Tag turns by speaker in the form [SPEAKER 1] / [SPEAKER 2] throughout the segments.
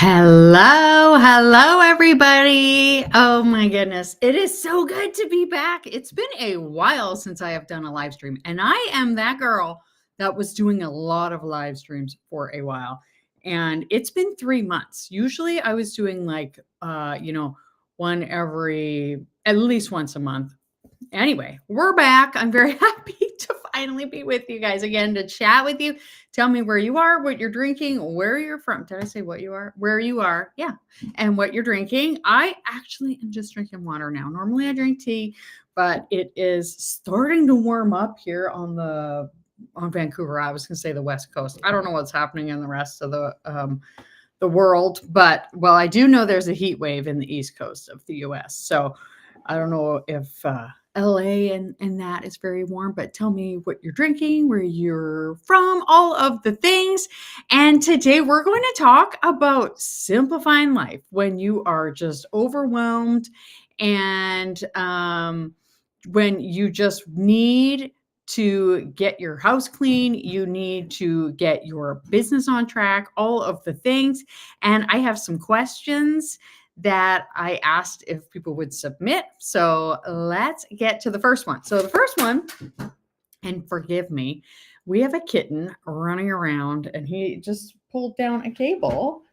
[SPEAKER 1] Hello, everybody. Oh my goodness. It is so good to be back. It's been a while since I have done a live stream, and I am that girl that was doing a lot of live streams for a while. And it's been 3 months. Usually I was doing one every at least once a month. Anyway, we're back. I'm very happy to finally be with you guys again to chat with you. Tell me where you are, what you're drinking, where you're from. Did I say what you are? Where you are. Yeah. And what you're drinking. I actually am just drinking water now. Normally I drink tea, but it is starting to warm up here on Vancouver. I was going to say the West Coast. I don't know what's happening in the rest of the world, but well, I do know there's a heat wave in the East Coast of the US. So I don't know if LA and that is very warm, but tell me what you're drinking, where you're from, all of the things. And today we're going to talk about simplifying life when you are just overwhelmed and when you just need to get your house clean, you need to get your business on track, all of the things. And I have some questions that I asked if people would submit. So let's get to the first one. So the first one, and forgive me, we have a kitten running around and he just pulled down a cable.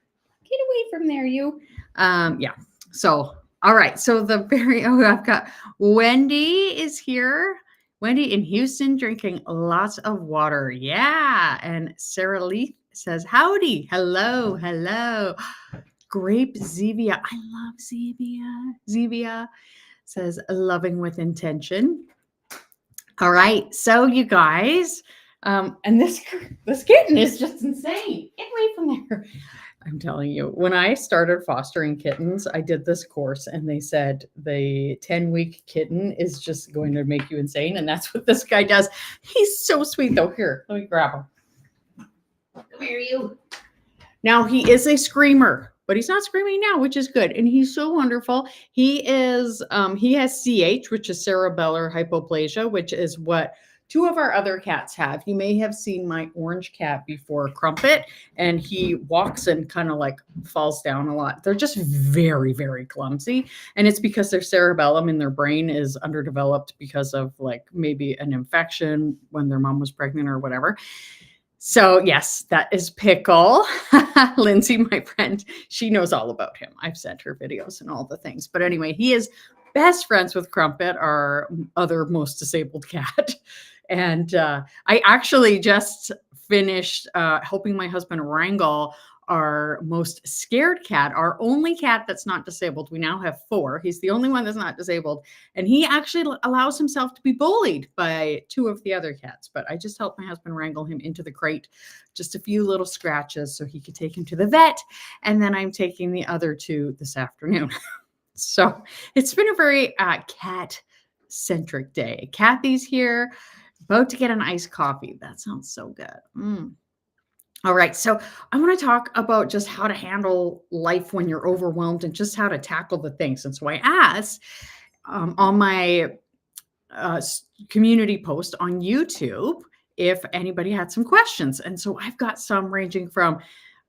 [SPEAKER 1] Get away from there, you. Yeah. So, all right. So I've got Wendy is here. Wendy in Houston drinking lots of water. Yeah. And Sarah Lee says, howdy. Hello. Grape Zevia. I love Zevia. Zevia says loving with intention. All right. So you guys, and this kitten is just insane. Get away from there. I'm telling you, when I started fostering kittens, I did this course and they said the 10-week kitten is just going to make you insane. And that's what this guy does. He's so sweet though. Here, let me grab him. Come here, you. Now he is a screamer, but he's not screaming now, which is good. And he's so wonderful. He has CH, which is cerebellar hypoplasia, which is what two of our other cats have. You may have seen my orange cat before, Crumpet, and he walks and kind of like falls down a lot. They're just very, very clumsy. And it's because their cerebellum in their brain is underdeveloped because of like maybe an infection when their mom was pregnant or whatever. So yes, that is Pickle. Lindsay, my friend, she knows all about him. I've sent her videos and all the things. But anyway, he is best friends with Crumpet, our other most disabled cat. And I actually just finished helping my husband wrangle our most scared cat, our only cat that's not disabled. We now have 4. He's the only one that's not disabled. And he actually allows himself to be bullied by 2 of the other cats. But I just helped my husband wrangle him into the crate, just a few little scratches so he could take him to the vet. And then I'm taking the other 2 this afternoon. So it's been a very cat-centric day. Kathy's here, about to get an iced coffee. That sounds so good. All right, so I want to talk about just how to handle life when you're overwhelmed and just how to tackle the things. And so I asked on my community post on YouTube if anybody had some questions. And so I've got some ranging from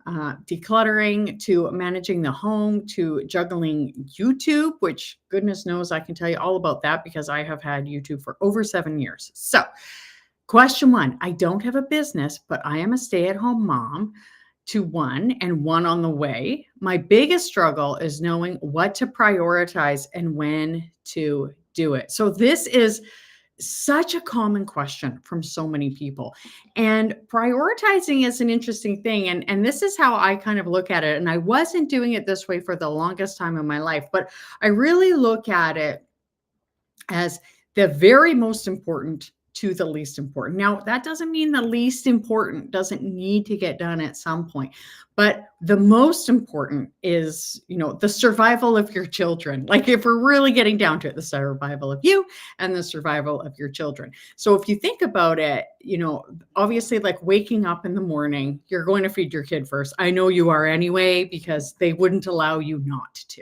[SPEAKER 1] decluttering to managing the home to juggling YouTube, which goodness knows I can tell you all about that because I have had YouTube for over 7 years. So question 1, I don't have a business, but I am a stay-at-home mom to 1 and 1 on the way. My biggest struggle is knowing what to prioritize and when to do it. So this is such a common question from so many people. And prioritizing is an interesting thing. And this is how I kind of look at it. And I wasn't doing it this way for the longest time in my life, but I really look at it as the very most important to the least important. Now, that doesn't mean the least important doesn't need to get done at some point, but the most important is, the survival of your children. Like if we're really getting down to it, the survival of you and the survival of your children. So if you think about it, obviously like waking up in the morning, you're going to feed your kid first. I know you are anyway, because they wouldn't allow you not to.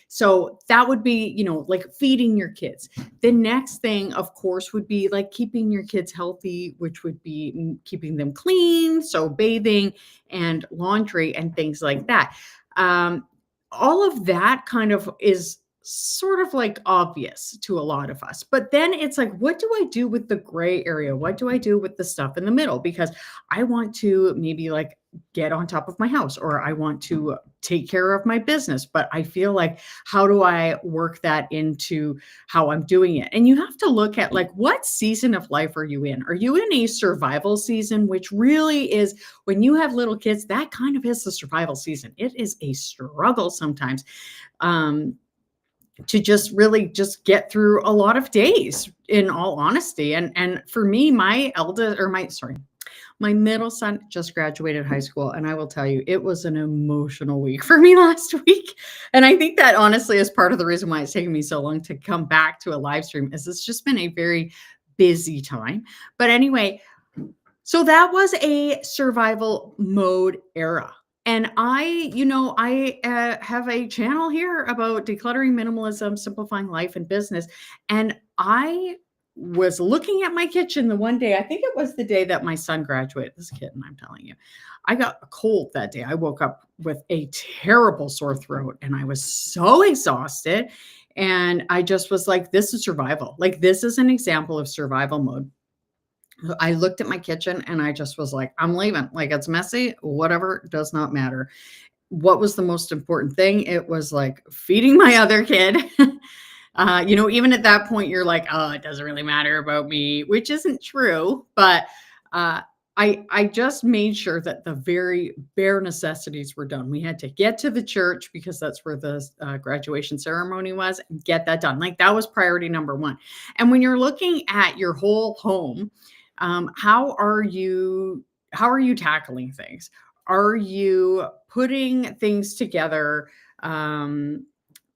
[SPEAKER 1] So that would be, like feeding your kids. The next thing, of course, would be like keeping your kids healthy, which would be keeping them clean. So bathing and laundry and things like that. Um, all of that kind of is sort of like obvious to a lot of us. But then it's like, what do I do with the gray area? What do I do with the stuff in the middle? Because I want to maybe like get on top of my house, or I want to take care of my business. But I feel like, how do I work that into how I'm doing it? And you have to look at like, what season of life are you in? Are you in a survival season, which really is when you have little kids, that kind of is the survival season. It is a struggle sometimes. Um, to just really just get through a lot of days, in all honesty. And for me, my eldest, or my sorry, my middle son just graduated high school, and I will tell you, it was an emotional week for me last week. And I think that honestly is part of the reason why it's taken me so long to come back to a live stream, is it's just been a very busy time. But anyway, so that was a survival mode era. And I have a channel here about decluttering, minimalism, simplifying life and business. And I was looking at my kitchen the one day, I think it was the day that my son graduated. This kid, and I'm telling you, I got a cold that day. I woke up with a terrible sore throat and I was so exhausted. And I just was like, this is survival. Like, this is an example of survival mode. I looked at my kitchen and I just was like, I'm leaving. Like, it's messy, whatever, does not matter. What was the most important thing? It was like feeding my other kid. Even at that point, you're like, oh, it doesn't really matter about me, which isn't true. But uh, I just made sure that the very bare necessities were done. We had to get to the church because that's where the graduation ceremony was, and get that done. Like, that was priority number one. And when you're looking at your whole home, how are you tackling things? Are you putting things together,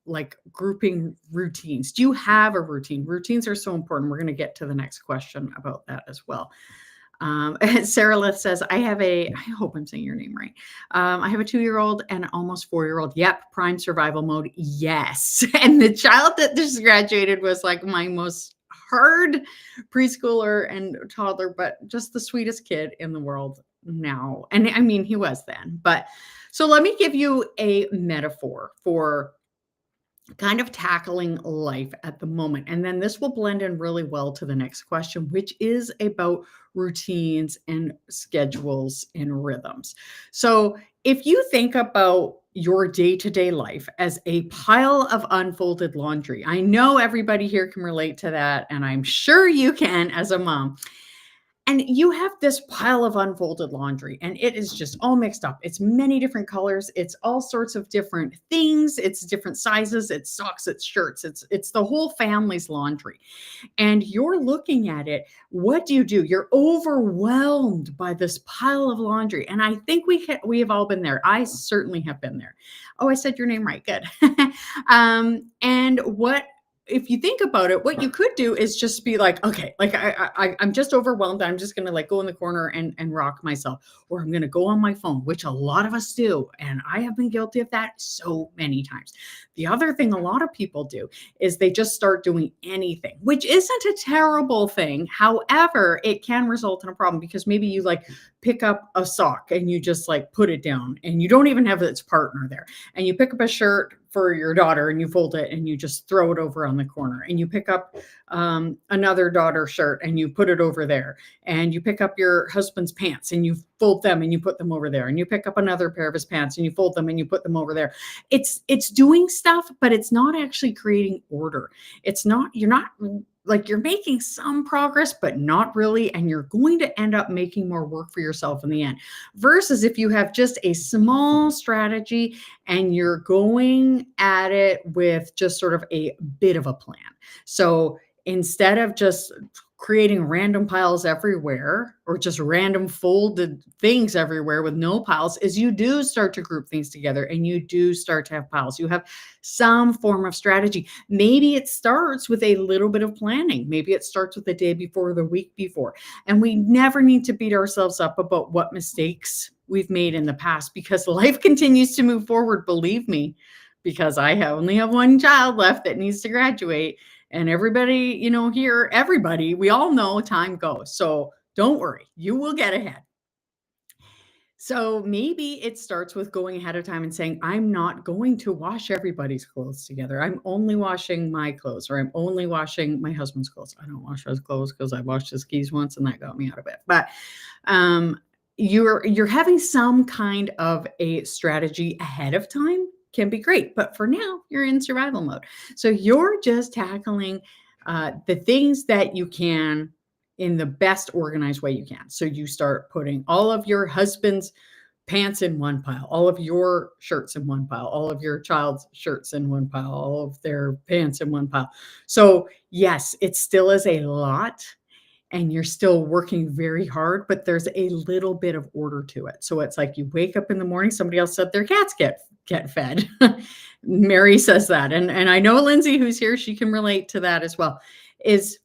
[SPEAKER 1] like grouping routines? Do you have a routine? Routines are so important. We're going to get to the next question about that as well. Sarah Lith says, I hope I'm saying your name right. I have a 2-year-old and almost 4-year-old. Yep. Prime survival mode. Yes. And the child that just graduated was like my most hard preschooler and toddler, but just the sweetest kid in the world now. And I mean, he was then. But so let me give you a metaphor for kind of tackling life at the moment. And then this will blend in really well to the next question, which is about routines and schedules and rhythms. So if you think about your day-to-day life as a pile of unfolded laundry, I know everybody here can relate to that, and I'm sure you can as a mom. And you have this pile of unfolded laundry, and it is just all mixed up. It's many different colors. It's all sorts of different things. It's different sizes. It's socks. It's shirts. It's the whole family's laundry. And you're looking at it. What do? You're overwhelmed by this pile of laundry. And I think we have all been there. I certainly have been there. Oh, I said your name right. Good. And what if you think about it, what you could do is just be like, okay, like I'm just overwhelmed. I'm just gonna like go in the corner and rock myself, or I'm gonna go on my phone, which a lot of us do, and I have been guilty of that so many times. The other thing a lot of people do is they just start doing anything, which isn't a terrible thing. However, it can result in a problem, because maybe you like pick up a sock and you just like put it down, and you don't even have its partner there, and you pick up a shirt for your daughter and you fold it and you just throw it over on the corner, and you pick up another daughter shirt and you put it over there, and you pick up your husband's pants and you fold them and you put them over there, and you pick up another pair of his pants and you fold them and you put them over there. It's doing stuff, but it's not actually creating order. You're not like, you're making some progress, but not really. And you're going to end up making more work for yourself in the end. Versus if you have just a small strategy and you're going at it with just sort of a bit of a plan. So instead of just creating random piles everywhere, or just random folded things everywhere with no piles, is you do start to group things together and you do start to have piles. You have some form of strategy. Maybe it starts with a little bit of planning. Maybe it starts with the day before or the week before. And we never need to beat ourselves up about what mistakes we've made in the past, because life continues to move forward, believe me, because I only have one child left that needs to graduate. And everybody, we all know time goes. So don't worry, you will get ahead. So maybe it starts with going ahead of time and saying, I'm not going to wash everybody's clothes together. I'm only washing my clothes, or I'm only washing my husband's clothes. I don't wash his clothes because I washed his skis once and that got me out of it. But um, you're having some kind of a strategy ahead of time can be great. But for now, you're in survival mode. So you're just tackling the things that you can in the best organized way you can. So you start putting all of your husband's pants in one pile, all of your shirts in one pile, all of your child's shirts in one pile, all of their pants in one pile. So, yes, it still is a lot and you're still working very hard, but there's a little bit of order to it. So it's like you wake up in the morning, somebody else said their cats get fed. Mary says that. And I know Lindsay, who's here, she can relate to that as well. Is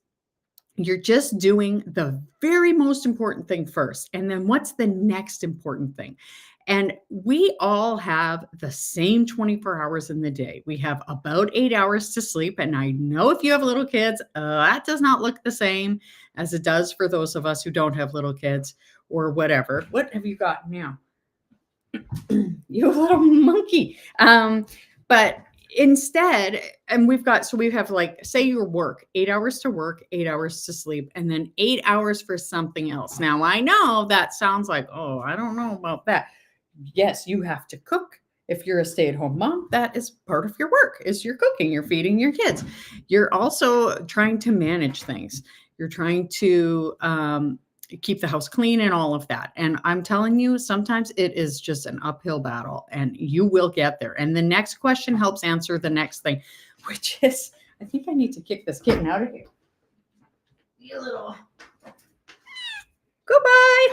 [SPEAKER 1] you're just doing the very most important thing first. And then what's the next important thing? And we all have the same 24 hours in the day. We have about 8 hours to sleep. And I know if you have little kids, that does not look the same as it does for those of us who don't have little kids or whatever. What have you got now? You little monkey. But instead, and we have like, say your work, 8 hours to work, 8 hours to sleep, and then 8 hours for something else. Now, I know that sounds like, oh, I don't know about that. Yes, you have to cook. If you're a stay-at-home mom, that is part of your work, is you're cooking, you're feeding your kids. You're also trying to manage things. You're trying to keep the house clean and all of that. And I'm telling you, sometimes it is just an uphill battle and you will get there. And the next question helps answer the next thing, which is, I think I need to kick this kitten out of here. You little. Goodbye.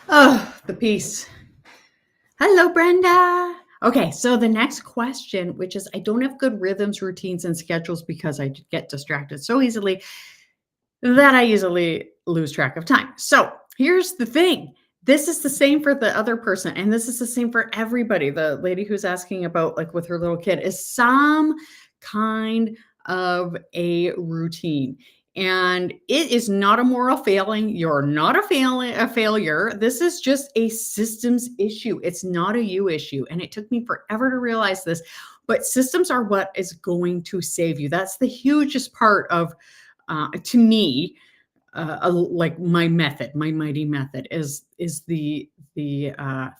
[SPEAKER 1] Oh, the peace. Hello, Brenda. Okay, so the next question, which is I don't have good rhythms, routines, and schedules because I get distracted so easily that I easily lose track of time. So here's the thing. This is the same for the other person, and this is the same for everybody. The lady who's asking about, like, with her little kid, is some kind of a routine. And it is not a moral failing. You're not a failure. This is just a systems issue. It's not a you issue. And it took me forever to realize this, but systems are what is going to save you. That's the hugest part of, to me, like my method, my mighty method is the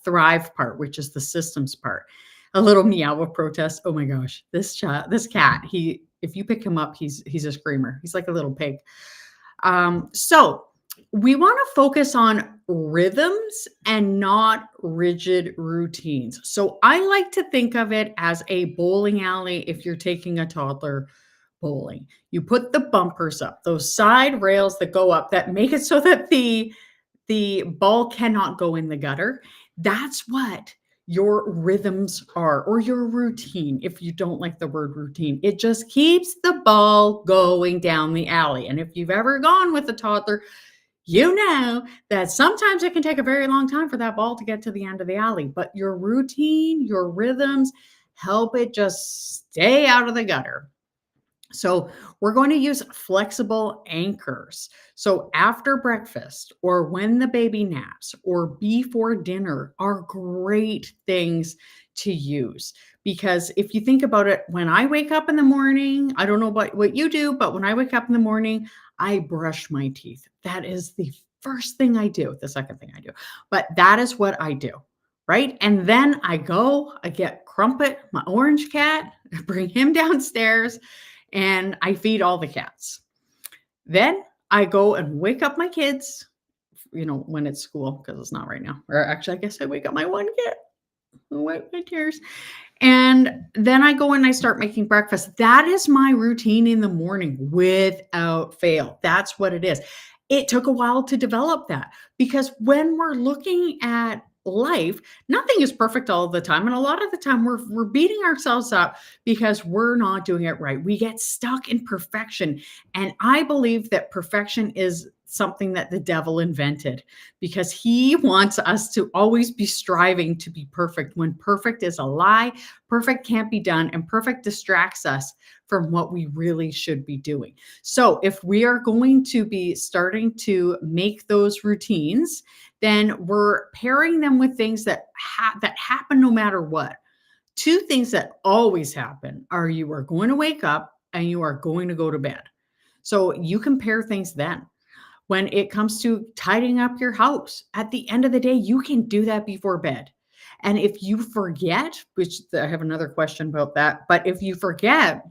[SPEAKER 1] thrive part, which is the systems part. A little meow of protest. Oh my gosh, this cat, if you pick him up, he's a screamer. He's like a little pig. So we want to focus on rhythms and not rigid routines. So I like to think of it as a bowling alley if you're taking a toddler bowling. You put the bumpers up, those side rails that go up that make it so that the ball cannot go in the gutter. That's what your rhythms are, or your routine. If you don't like the word routine, it just keeps the ball going down the alley. And if you've ever gone with a toddler, you know that sometimes it can take a very long time for that ball to get to the end of the alley, but your routine, your rhythms help it just stay out of the gutter. So we're going to use flexible anchors. So after breakfast or when the baby naps or before dinner are great things to use. Because if you think about it, when I wake up in the morning, I don't know what you do, but when I wake up in the morning, I brush my teeth. That is the first thing I do, the second thing I do, but that is what I do. Right. And then I get Crumpet, my orange cat, bring him downstairs and I feed all the cats. Then I go and wake up my kids, when it's school, because it's not right now. Or actually, I guess I wake up my one cat. Wipe my tears. And then I go and I start making breakfast. That is my routine in the morning without fail. That's what it is. It took a while to develop that because when we're looking at life, nothing is perfect all the time. And a lot of the time we're beating ourselves up because we're not doing it right. We get stuck in perfection. And I believe that perfection is something that the devil invented because he wants us to always be striving to be perfect when perfect is a lie. Perfect can't be done, and perfect distracts us from what we really should be doing. So, if we are going to be starting to make those routines, then we're pairing them with things that happen no matter what. Two things that always happen are you are going to wake up and you are going to go to bed. So you compare things then. When it comes to tidying up your house, at the end of the day, you can do that before bed. And if you forget, which I have another question about that, but if you forget,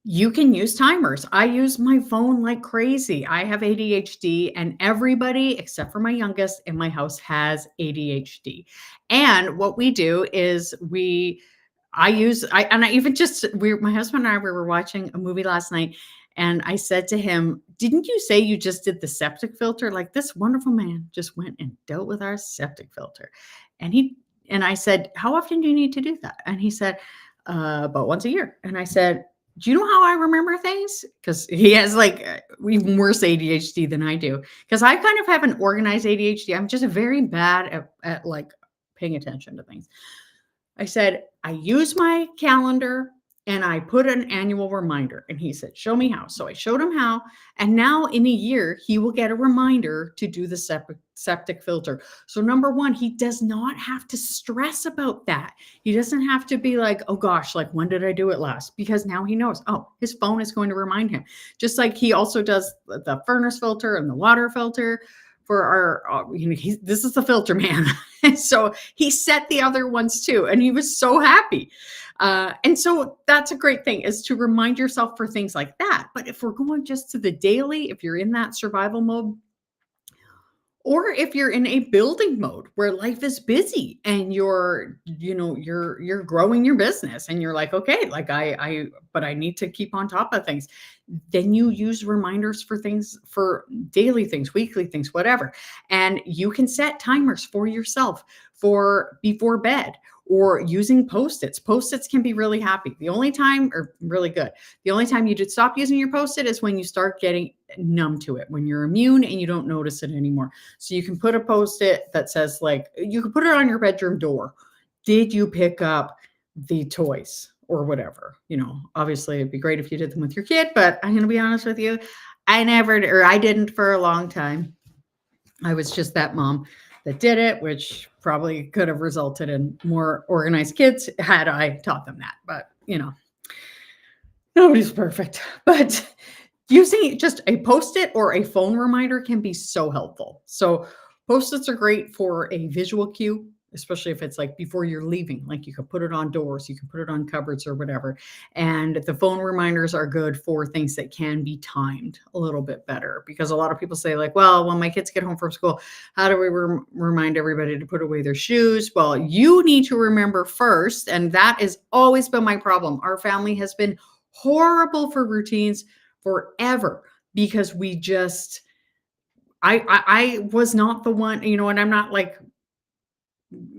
[SPEAKER 1] you can use timers. I use my phone like crazy. I have ADHD, and everybody except for my youngest in my house has ADHD. And what we do is I even just my husband and I we were watching a movie last night, and I said to him, "Didn't you say you just did the septic filter? Like this wonderful man just went and dealt with our septic filter." And I said, "How often do you need to do that?" And he said, about once a year. And I said, "Do you know how I remember things?" Because he has like even worse ADHD than I do. Because I kind of have an organized ADHD. I'm just very bad at like paying attention to things. I said, "I use my calendar and I put an annual reminder." And he said, "Show me how." So I showed him how. And now in a year, he will get a reminder to do the septic filter. So, number one, he does not have to stress about that. He doesn't have to be like, "Oh gosh, like when did I do it last?" Because now he knows, oh, his phone is going to remind him. Just like he also does the furnace filter and the water filter for this is the filter man. And so he set the other ones too, and he was so happy. And so that's a great thing is to remind yourself for things like that. But if we're going just to the daily, if you're in that survival mode, or if you're in a building mode where life is busy and you're growing your business and you're like, okay, like but I need to keep on top of things. Then you use reminders for things, for daily things, weekly things, whatever. And you can set timers for yourself for before bed or using Post-its. Post-its can be really happy. The only time, or really good, the only time you should stop using your Post-it is when you start getting numb to it, when you're immune and you don't notice it anymore. So you can put a Post-it that says, like, you can put it on your bedroom door. Did you pick up the toys or whatever? Obviously it'd be great if you did them with your kid, but I'm going to be honest with you. I didn't for a long time. I was just that mom that did it, which probably could have resulted in more organized kids had I taught them that. But, nobody's perfect. But using just a Post-it or a phone reminder can be so helpful. So Post-its are great for a visual cue, especially if it's like before you're leaving. Like you can put it on doors, you can put it on cupboards or whatever. And the phone reminders are good for things that can be timed a little bit better, because a lot of people say like, well, when my kids get home from school, how do we remind everybody to put away their shoes? Well, you need to remember first. And that has always been my problem. Our family has been horrible for routines forever because we just, I was not the one, and I'm not like,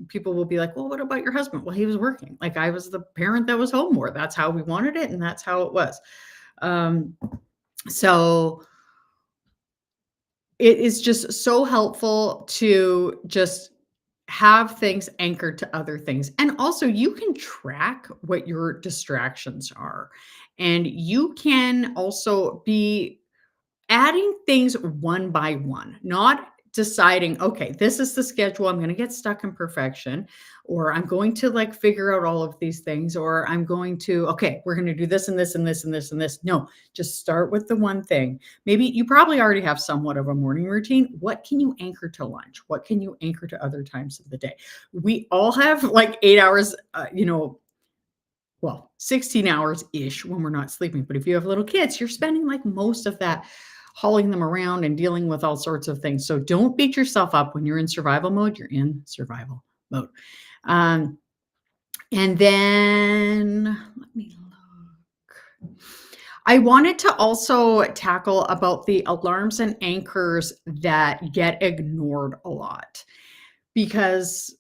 [SPEAKER 1] people will be like, well, what about your husband? Well, he was working. Like I was the parent that was home more. That's how we wanted it. And that's how it was. So it is just so helpful to just have things anchored to other things. And also you can track what your distractions are. And you can also be adding things one by one, not deciding, okay, this is the schedule. I'm going to get stuck in perfection, or I'm going to like figure out all of these things, or I'm going to, okay, we're going to do this and this and this and this and this. No, just start with the one thing. Maybe you probably already have somewhat of a morning routine. What can you anchor to lunch? What can you anchor to other times of the day? We all have like 8 hours, well, 16 hours ish when we're not sleeping. But if you have little kids, you're spending like most of that hauling them around and dealing with all sorts of things. So don't beat yourself up when you're in survival mode. You're in survival mode. And then let me look. I wanted to also tackle about the alarms and anchors that get ignored a lot, because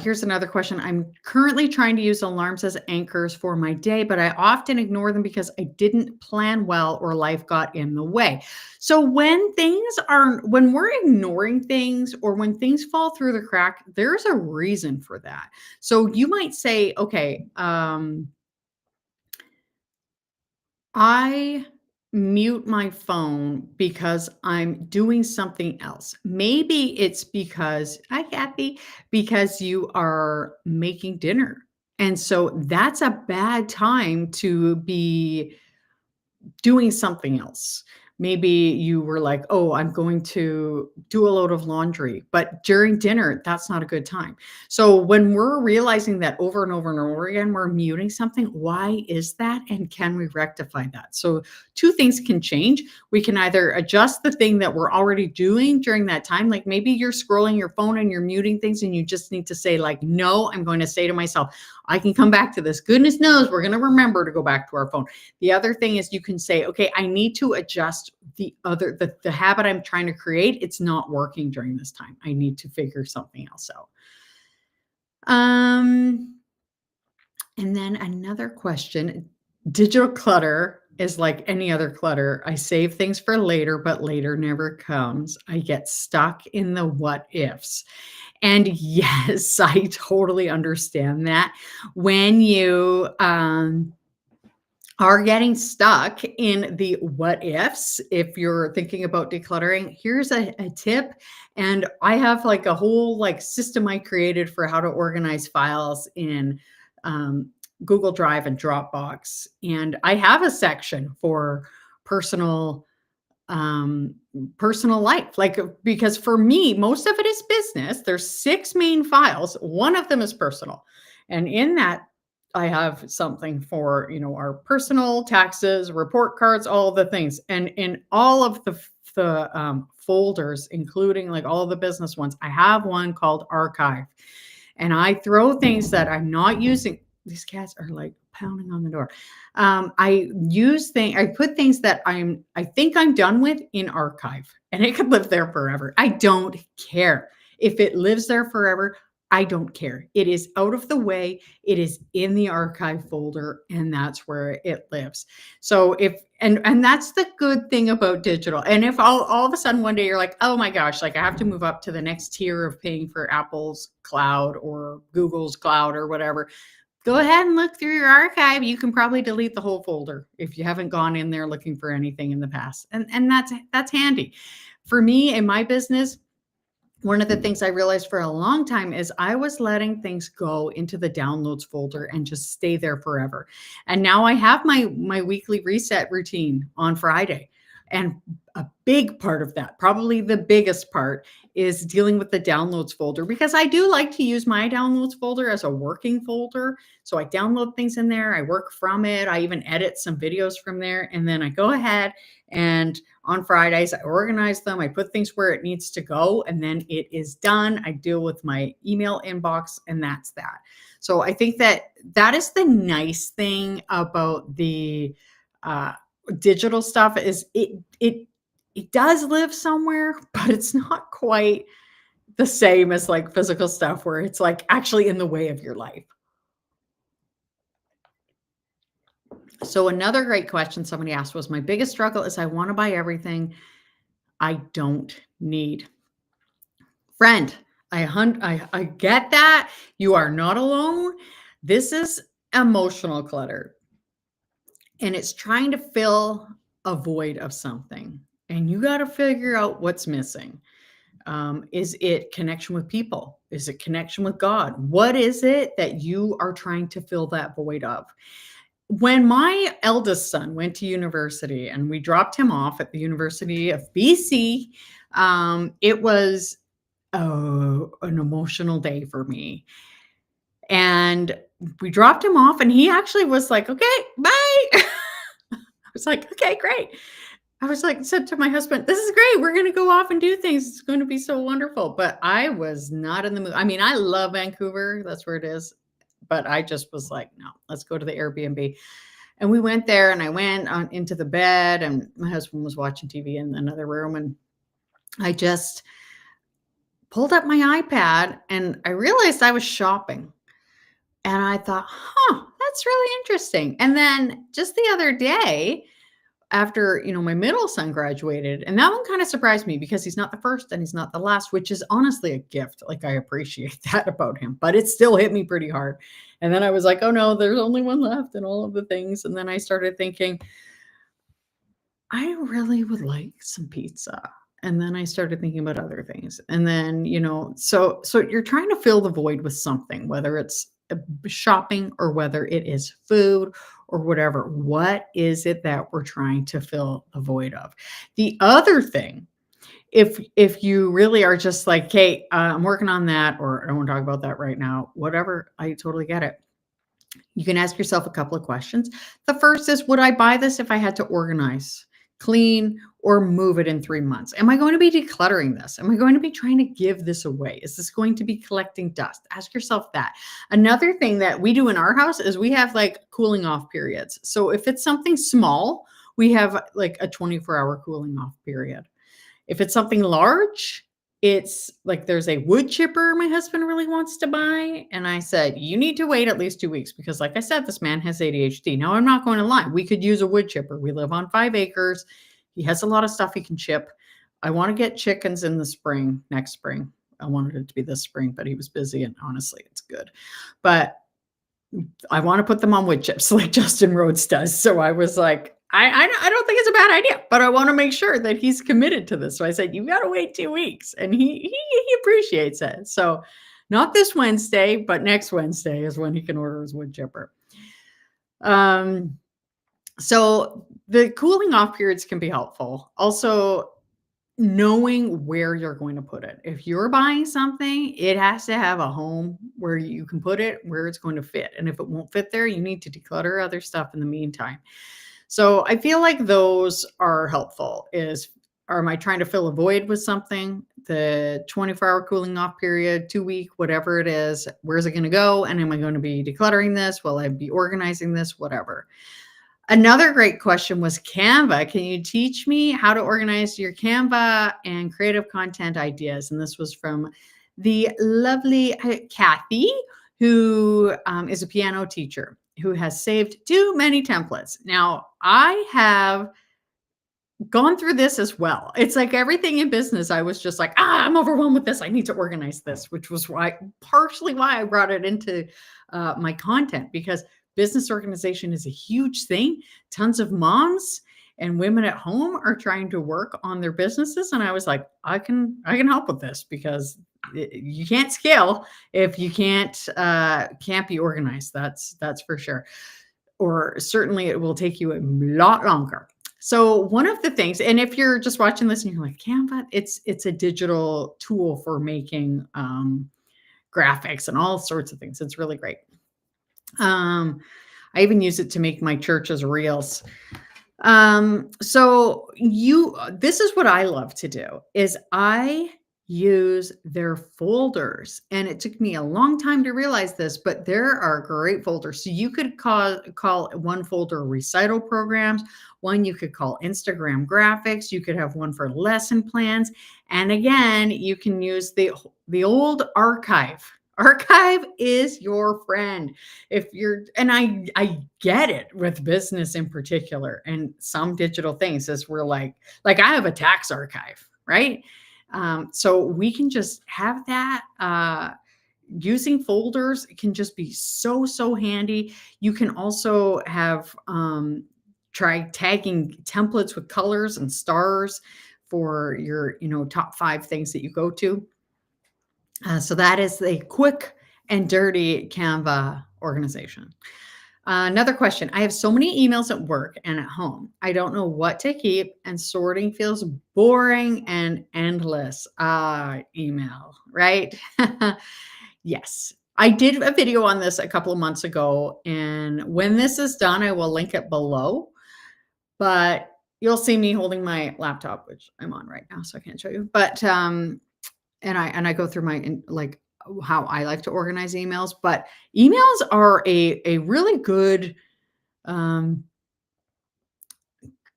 [SPEAKER 1] Here's another question. I'm currently trying to use alarms as anchors for my day, but I often ignore them because I didn't plan well or life got in the way. So when we're ignoring things or when things fall through the crack, there's a reason for that. So you might say, okay, I mute my phone because I'm doing something else. Maybe it's because, hi, Kathy, because you are making dinner. And so that's a bad time to be doing something else. Maybe you were like, "Oh, I'm going to do a load of laundry," but during dinner, that's not a good time. So when we're realizing that over and over and over again, we're muting something, why is that? And can we rectify that? So two things can change. We can either adjust the thing that we're already doing during that time. Like maybe you're scrolling your phone and you're muting things and you just need to say like, "No, I'm going to say to myself, I can come back to this. Goodness knows we're going to remember to go back to our phone." The other thing is you can say, okay, I need to adjust the habit I'm trying to create. It's not working during this time. I need to figure something else out. And then another question, digital clutter is like any other clutter. I save things for later, but later never comes. I get stuck in the what ifs. And yes, I totally understand that. When you are getting stuck in the what ifs, if you're thinking about decluttering, here's a tip. And I have like a whole like system I created for how to organize files in um, Google Drive and Dropbox. And I have a section for personal um personal life, like because for me most of it is business. There's 6 main files, one of them is personal, and in that I have something for our personal taxes, report cards, all the things. And in all of the folders, including like all the business ones, I have one called archive, and I throw things that I'm not using. These cats are like pounding on the door. I put things that I think I'm done with in archive, and it could live there forever. I don't care if it lives there forever. I don't care. It is out of the way. It is in the archive folder, and that's where it lives. So if and that's the good thing about digital. And if all of a sudden one day you're like, oh my gosh, like I have to move up to the next tier of paying for Apple's cloud or Google's cloud or whatever, go ahead and look through your archive. You can probably delete the whole folder if you haven't gone in there looking for anything in the past. And that's handy. For me in my business, one of the things I realized for a long time is I was letting things go into the downloads folder and just stay there forever. And now I have my weekly reset routine on Friday. And a big part of that, probably the biggest part, is dealing with the downloads folder, because I do like to use my downloads folder as a working folder. So I download things in there, I work from it, I even edit some videos from there, and then I go ahead and on Fridays, I organize them. I put things where it needs to go, and then it is done. I deal with my email inbox, and that's that. So I think that is the nice thing about the uh, digital stuff is it does live somewhere, but it's not quite the same as like physical stuff where it's like actually in the way of your life. So another great question somebody asked was, my biggest struggle is I want to buy everything I don't need. Friend, I get that. You are not alone. This is emotional clutter, and it's trying to fill a void of something. And you got to figure out what's missing. Is it connection with people? Is it connection with God? What is it that you are trying to fill that void of? When my eldest son went to university and we dropped him off at the University of BC, it was an emotional day for me. And we dropped him off, and he actually was like, okay, bye. I was like, okay, great. I was like, said to my husband, this is great. We're going to go off and do things. It's going to be so wonderful. But I was not in the mood. I mean, I love Vancouver. That's where it is. But I just was like, no, let's go to the Airbnb. And we went there, and I went into the bed, and my husband was watching TV in another room. And I just pulled up my iPad and I realized I was shopping. And I thought, huh, that's really interesting. And then just the other day, after my middle son graduated, and that one kind of surprised me because he's not the first and he's not the last, which is honestly a gift. Like, I appreciate that about him, but it still hit me pretty hard. And then I was like, oh no, there's only one left and all of the things. And then I started thinking, I really would like some pizza. And then I started thinking about other things. And then, so you're trying to fill the void with something, whether it's shopping or whether it is food or whatever. What is it that we're trying to fill the void of? The other thing, if you really are just like, "Hey, I'm working on that," or, "I don't wanna talk about that right now," whatever, I totally get it. You can ask yourself a couple of questions. The first is, would I buy this if I had to organize, clean, or move it in 3 months? Am I going to be decluttering this? Am I going to be trying to give this away? Is this going to be collecting dust? Ask yourself that. Another thing that we do in our house is we have like cooling off periods. So if it's something small, we have like a 24-hour cooling off period. If it's something large, it's like there's a wood chipper my husband really wants to buy. And I said, you need to wait at least 2 weeks because, like I said, this man has ADHD. Now, I'm not going to lie. We could use a wood chipper. We live on 5 acres. He has a lot of stuff he can chip. I want to get chickens in the spring, next spring. I wanted it to be this spring, but he was busy. And honestly, it's good. But I want to put them on wood chips like Justin Rhodes does. So I was like, I don't think it's a bad idea, but I want to make sure that he's committed to this. So I said, you've got to wait 2 weeks. And he appreciates it. So not this Wednesday, but next Wednesday is when he can order his wood chipper. So the cooling off periods can be helpful. Also, knowing where you're going to put it. If you're buying something, it has to have a home where you can put it, where it's going to fit. And if it won't fit there, you need to declutter other stuff in the meantime. So I feel like those are helpful. Or am I trying to fill a void with something? The 24-hour cooling off period, 2 week, whatever it is, where's it going to go? And am I going to be decluttering this? Will I be organizing this? Whatever. Another great question was Canva. Can you teach me how to organize your Canva and creative content ideas? And this was from the lovely Kathy, who is a piano teacher who has saved too many templates. Now, I have gone through this as well. It's like everything in business. I was just like, I'm overwhelmed with this. I need to organize this, which was partially why I brought it into my content, because business organization is a huge thing. Tons of moms and women at home are trying to work on their businesses. And I was like, I can help with this because you can't scale if you can't be organized. That's for sure. Or certainly it will take you a lot longer. So one of the things, and if you're just watching this and you're like, Canva, it's a digital tool for making graphics and all sorts of things. It's really great. I even use it to make my church's reels. So this is what I love to do is I use their folders, and it took me a long time to realize this, but there are great folders. So you could call one folder recital programs, one you could call Instagram graphics, you could have one for lesson plans, and again, you can use the old archive. Archive is your friend. And I get it with business in particular and some digital things, as we're like I have a tax archive, right? So we can just have that. Using folders can just be so handy. You can also have try tagging templates with colors and stars for your top 5 things that you go to. So that is a quick and dirty Canva organization. Another question. I have so many emails at work and at home. I don't know what to keep, and sorting feels boring and endless. Email, right? Yes. I did a video on this a couple of months ago, and when this is done, I will link it below. But you'll see me holding my laptop, which I'm on right now, so I can't show you. But and I go through my how I like to organize emails, but emails are a really good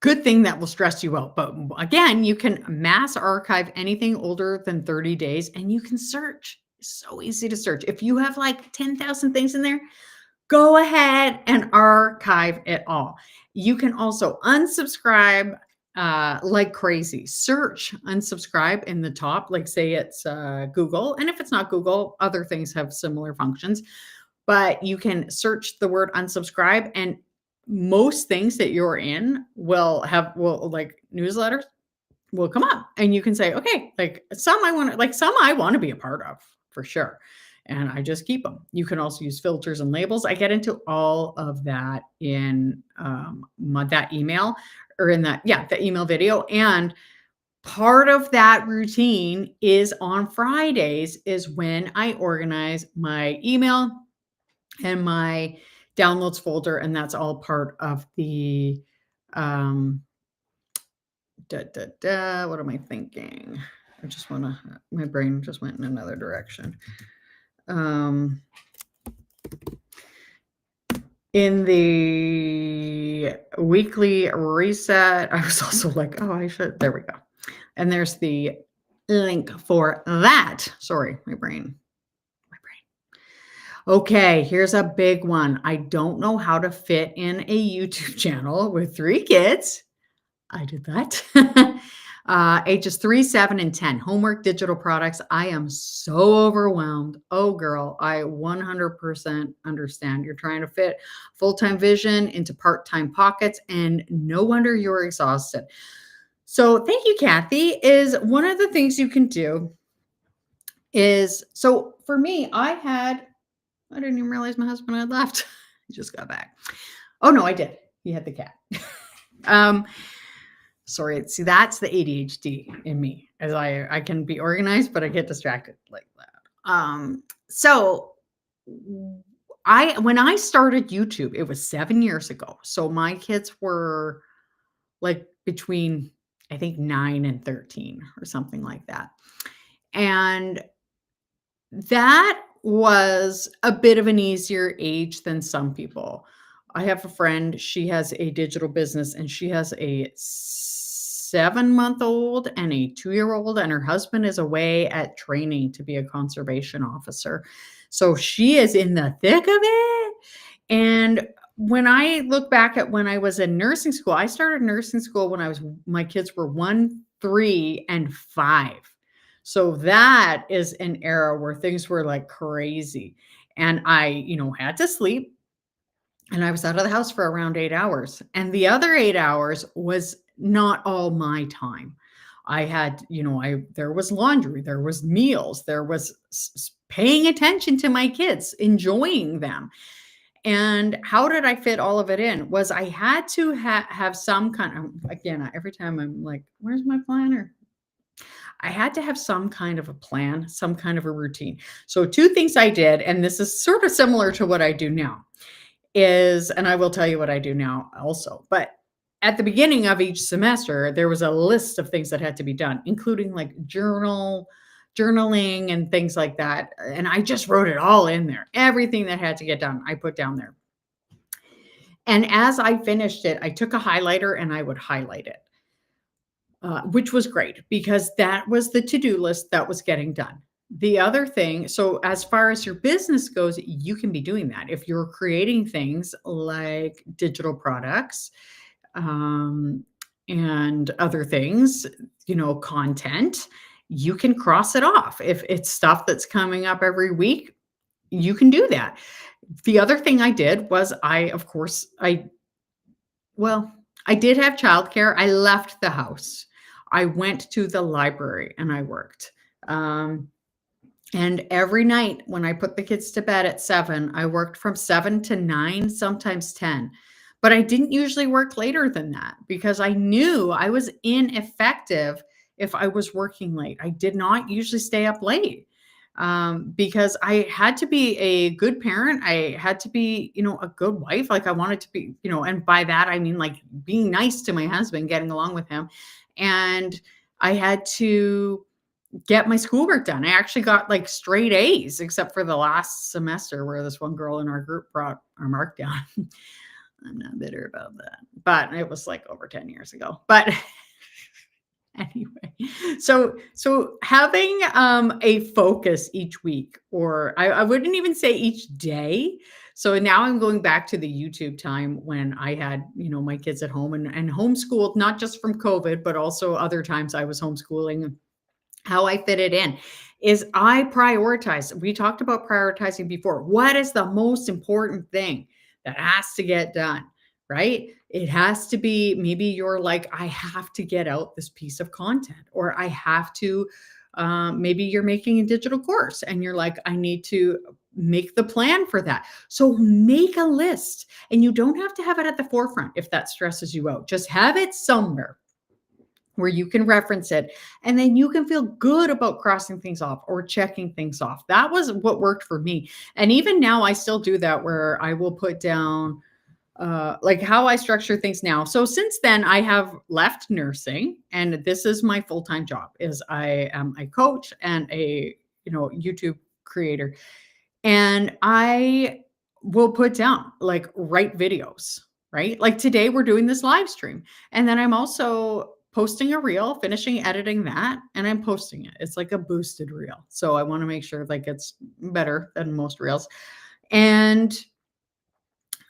[SPEAKER 1] Good thing that will stress you out. But again, you can mass archive anything older than 30 days and you can search. It's so easy to search. If you have like 10,000 things in there, go ahead and archive it all. You can also unsubscribe like crazy. Search unsubscribe in the top, like say it's Google. And if it's not Google, other things have similar functions. But you can search the word unsubscribe, and most things that you're in will like newsletters will come up, and you can say, okay, like some I want to be a part of for sure. And I just keep them. You can also use filters and labels. I get into all of that in that email or in the email video. And part of that routine is on Fridays is when I organize my email and my downloads folder, and that's all part of the um what am I thinking? My brain just went in another direction. In the weekly reset, I was also like, there we go. And there's the link for that. Sorry, my brain. Okay, here's a big one. I don't know how to fit in a YouTube channel with 3 kids. I did that. Ages 3, 7, and 10. Homework, digital products. I am so overwhelmed. Oh, girl, I 100% understand. You're trying to fit full-time vision into part-time pockets, and no wonder you're exhausted. So thank you, Kathy. Is one of the things you can do is, so for me, I didn't even realize my husband had left. He just got back. Oh, no, I did. He had the cat. Sorry. See, that's the ADHD in me, as I can be organized, but I get distracted like that. So when I started YouTube, it was 7 years ago. So my kids were like between, I think, 9 and 13 or something like that. And that was a bit of an easier age than some people. I have a friend, she has a digital business and she has a 7-month-old and a 2-year-old, and her husband is away at training to be a conservation officer. So she is in the thick of it. And when I look back at when I was in nursing school, I started nursing school when my kids were 1, 3, and 5. So that is an era where things were like crazy. And I, had to sleep, and I was out of the house for around 8 hours. And the other 8 hours was not all my time. I had, there was laundry, there was meals, there was paying attention to my kids, enjoying them. And how did I fit all of it in? Was I had to have some kind of, again, every time I'm like, where's my planner? I had to have some kind of a plan, some kind of a routine. So 2 things I did, and this is sort of similar to what I do now, and I will tell you what I do now also, but at the beginning of each semester, there was a list of things that had to be done, including like journaling and things like that. And I just wrote it all in there. Everything that had to get done, I put down there. And as I finished it, I took a highlighter and I would highlight it. Which was great because that was the to-do list that was getting done. The other thing, so as far as your business goes, you can be doing that. If you're creating things like digital products and other things, content, you can cross it off. If it's stuff that's coming up every week, you can do that. The other thing I did was I did have childcare. I left the house. I went to the library and I worked. And every night when I put the kids to bed at 7, I worked from 7 to 9, sometimes 10. But I didn't usually work later than that because I knew I was ineffective if I was working late. I did not usually stay up late because I had to be a good parent. I had to be, a good wife. Like I wanted to be, and by that, I mean like being nice to my husband, getting along with him. And I had to get my schoolwork done. I actually got like straight A's, except for the last semester where this one girl in our group brought our mark down. I'm not bitter about that, but it was like over 10 years ago. But anyway, so having a focus each week, or I wouldn't even say each day. So now I'm going back to the YouTube time when I had, my kids at home and homeschooled, not just from COVID, but also other times I was homeschooling. How I fit it in is I prioritize. We talked about prioritizing before. What is the most important thing that has to get done, right? It has to be, maybe you're like, I have to get out this piece of content, or I have to, maybe you're making a digital course and you're like, I need to make the plan for that. So make a list, and you don't have to have it at the forefront if that stresses you out. Just have it somewhere where you can reference it, and then you can feel good about crossing things off or checking things off. That was what worked for me. And even now I still do that, where I will put down like how I structure things now. So since then I have left nursing, and this is my full-time job. Is I am a coach and a, YouTube creator. And I will put down, like, write videos, right? Like today we're doing this live stream. And then I'm also posting a reel, finishing editing that, and I'm posting it. It's like a boosted reel. So I want to make sure like it's better than most reels. And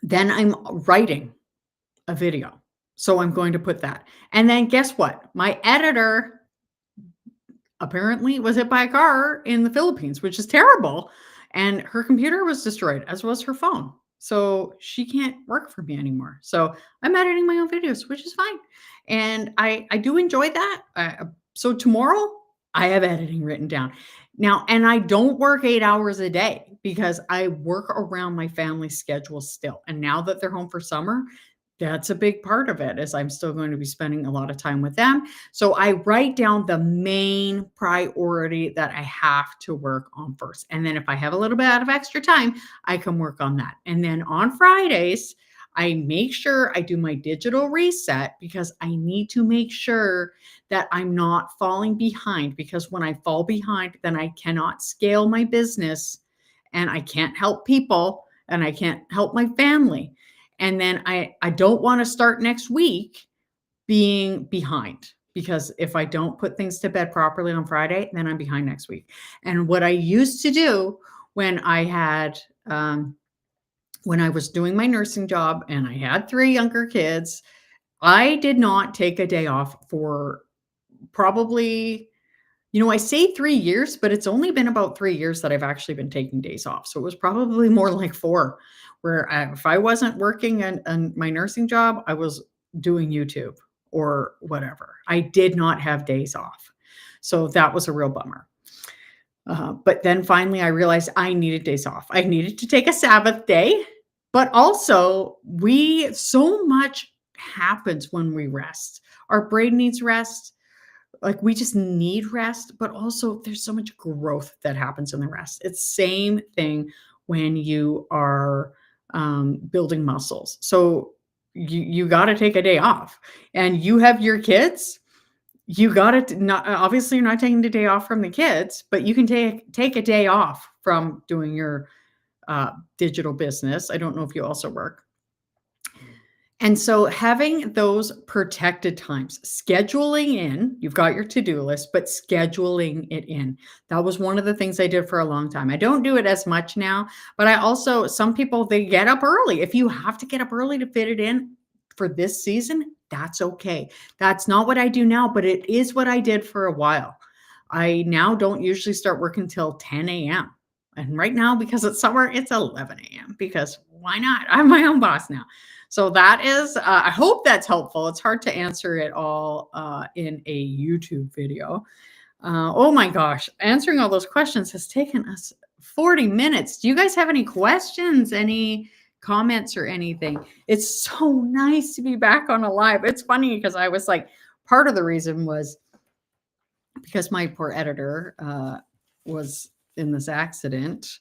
[SPEAKER 1] then I'm writing a video. So I'm going to put that. And then guess what? My editor apparently was hit by a car in the Philippines, which is terrible. And her computer was destroyed, as was her phone. So she can't work for me anymore. So I'm editing my own videos, which is fine. And I do enjoy that. So tomorrow I have editing written down. Now, and I don't work 8 hours a day because I work around my family's schedule still. And now that they're home for summer, that's a big part of it, is I'm still going to be spending a lot of time with them. So I write down the main priority that I have to work on first. And then if I have a little bit of extra time, I can work on that. And then on Fridays, I make sure I do my digital reset, because I need to make sure that I'm not falling behind, because when I fall behind, then I cannot scale my business, and I can't help people, and I can't help my family. And then I don't want to start next week being behind, because if I don't put things to bed properly on Friday, then I'm behind next week. And what I used to do when I had, when I was doing my nursing job and I had 3 younger kids, I did not take a day off for probably, I say 3 years, but it's only been about 3 years that I've actually been taking days off. So it was probably more like 4, where if I wasn't working on my nursing job, I was doing YouTube or whatever. I did not have days off. So that was a real bummer. But then finally I realized I needed days off. I needed to take a Sabbath day, but also so much happens when we rest. Our brain needs rest. Like, we just need rest, but also there's so much growth that happens in the rest. It's same thing when you are building muscles. So you got to take a day off, and you have your kids. You got to not, obviously you're not taking the day off from the kids, but you can take a day off from doing your digital business. I don't know if you also work. And so having those protected times, scheduling in, you've got your to-do list, but scheduling it in. That was one of the things I did for a long time. I don't do it as much now, but some people, they get up early. If you have to get up early to fit it in for this season, that's okay. That's not what I do now, but it is what I did for a while. I now don't usually start working until 10 a.m. And right now, because it's summer, it's 11 a.m. because why not? I'm my own boss now. So that is, I hope that's helpful. It's hard to answer it all in a YouTube video. Oh my gosh, answering all those questions has taken us 40 minutes. Do you guys have any questions, any comments or anything? It's so nice to be back on a live. It's funny because I was like, part of the reason was because my poor editor was in this accident.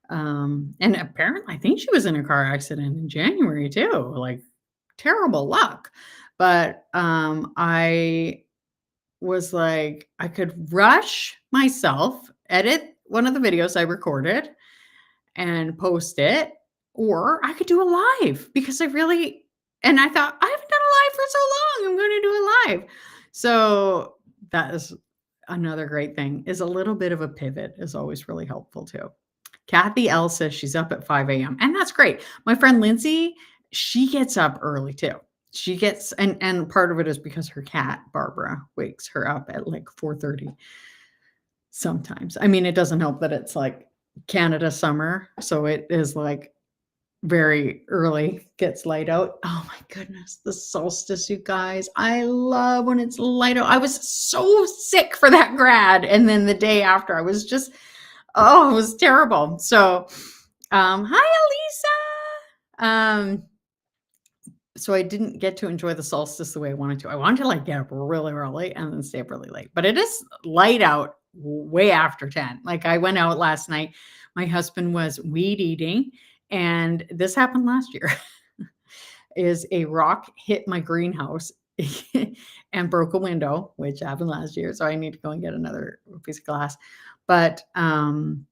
[SPEAKER 1] And apparently, I think she was in a car accident in January too, like terrible luck. But I was like, I could rush myself, edit one of the videos I recorded and post it. or I could do a live because and I thought, I haven't done a live for so long. I'm going to do a live. So that is another great thing, is a little bit of a pivot is always really helpful too. Kathy L says she's up at 5 a.m. and that's great. My friend Lindsay, she gets up early too. She gets, and part of it is because her cat Barbara wakes her up at like 4:30 sometimes. I mean, it doesn't help that it's like Canada summer, so it is like very early, gets light out. Oh my goodness, the solstice, you guys. I love when it's light out. I was so sick for that grad. And then the day after, I was just, oh, it was terrible. So, hi, Elisa. So I didn't get to enjoy the solstice the way I wanted to. I wanted to like get up really early and then stay up really late. But it is light out way after 10. Like I went out last night. My husband was weed eating, and this happened last year. Is a rock hit my greenhouse and broke a window, which happened last year. So I need to go and get another piece of glass. But and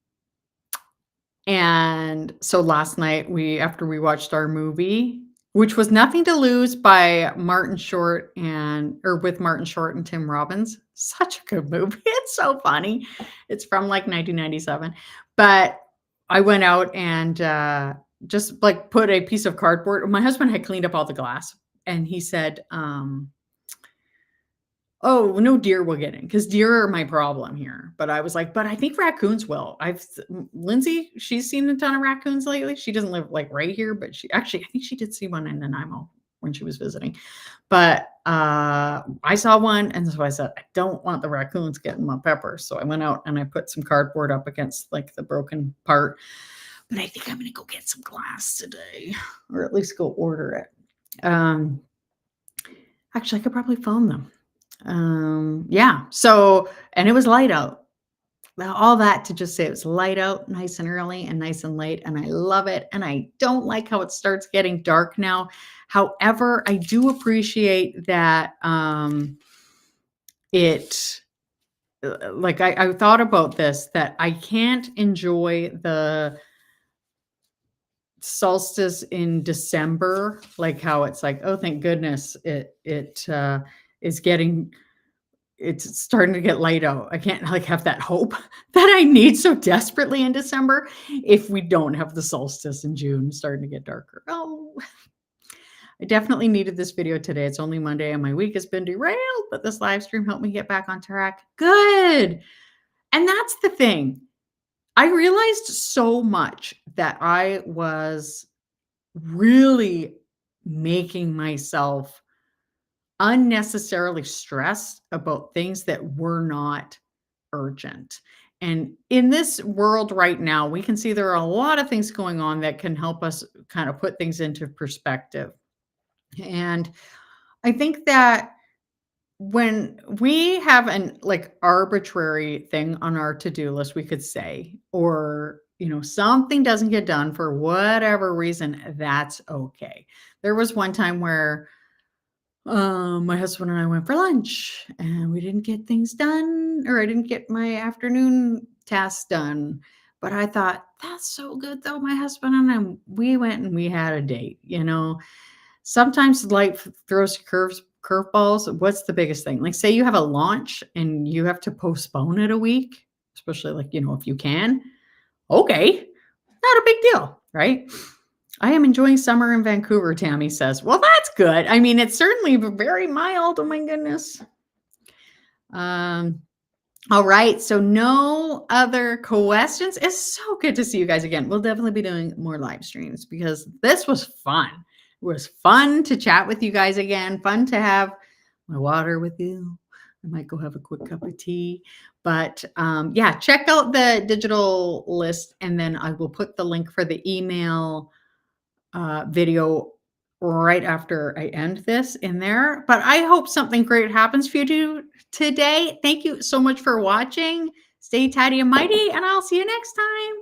[SPEAKER 1] so last night after we watched our movie, which was Nothing to Lose by Martin Short with Martin Short and Tim Robbins. Such a good movie. It's so funny. It's from like 1997. But I went out and just like put a piece of cardboard. My husband had cleaned up all the glass, and he said, oh, no deer will get in because deer are my problem here. But I was like, but I think raccoons will. Lindsay, she's seen a ton of raccoons lately. She doesn't live like right here, but I think she did see one in Nanaimo when she was visiting. But I saw one, and so I said, I don't want the raccoons getting my peppers. So I went out and I put some cardboard up against like the broken part. But I think I'm going to go get some glass today, or at least go order it. Actually, I could probably phone them. Yeah. So, and it was light out. All that to just say it was light out, nice and early and nice and late. And I love it. And I don't like how it starts getting dark now. However, I do appreciate that like I thought about this, that I can't enjoy the solstice in December, like how it's like, oh, thank goodness it's starting to get light out. I can't like have that hope that I need so desperately in December if we don't have the solstice in June starting to get darker. Oh, I definitely needed this video today. It's only Monday and my week has been derailed, but this live stream helped me get back on track. Good. And that's the thing. I realized so much that I was really making myself unnecessarily stressed about things that were not urgent. And in this world right now, we can see there are a lot of things going on that can help us kind of put things into perspective. And I think that when we have an like arbitrary thing on our to-do list, we could say, or something doesn't get done for whatever reason, that's okay. There was one time where my husband and I went for lunch and we didn't get things done, or I didn't get my afternoon tasks done. But I thought, that's so good though. My husband and I, we went and we had a date, Sometimes life throws curveballs. What's the biggest thing? Like say you have a launch and you have to postpone it a week, especially like, if you can. Okay, not a big deal, right? I am enjoying summer in Vancouver, Tammy says. Well, that's good. I mean, it's certainly very mild. Oh my goodness. All right. So no other questions. It's so good to see you guys again. We'll definitely be doing more live streams because this was fun. It was fun to chat with you guys again. Fun to have my water with you. I might go have a quick cup of tea. But yeah, check out the digital list, and then I will put the link for the email video right after I end this in there. But I hope something great happens for you today. Thank you so much for watching. Stay tidy and mighty, and I'll see you next time.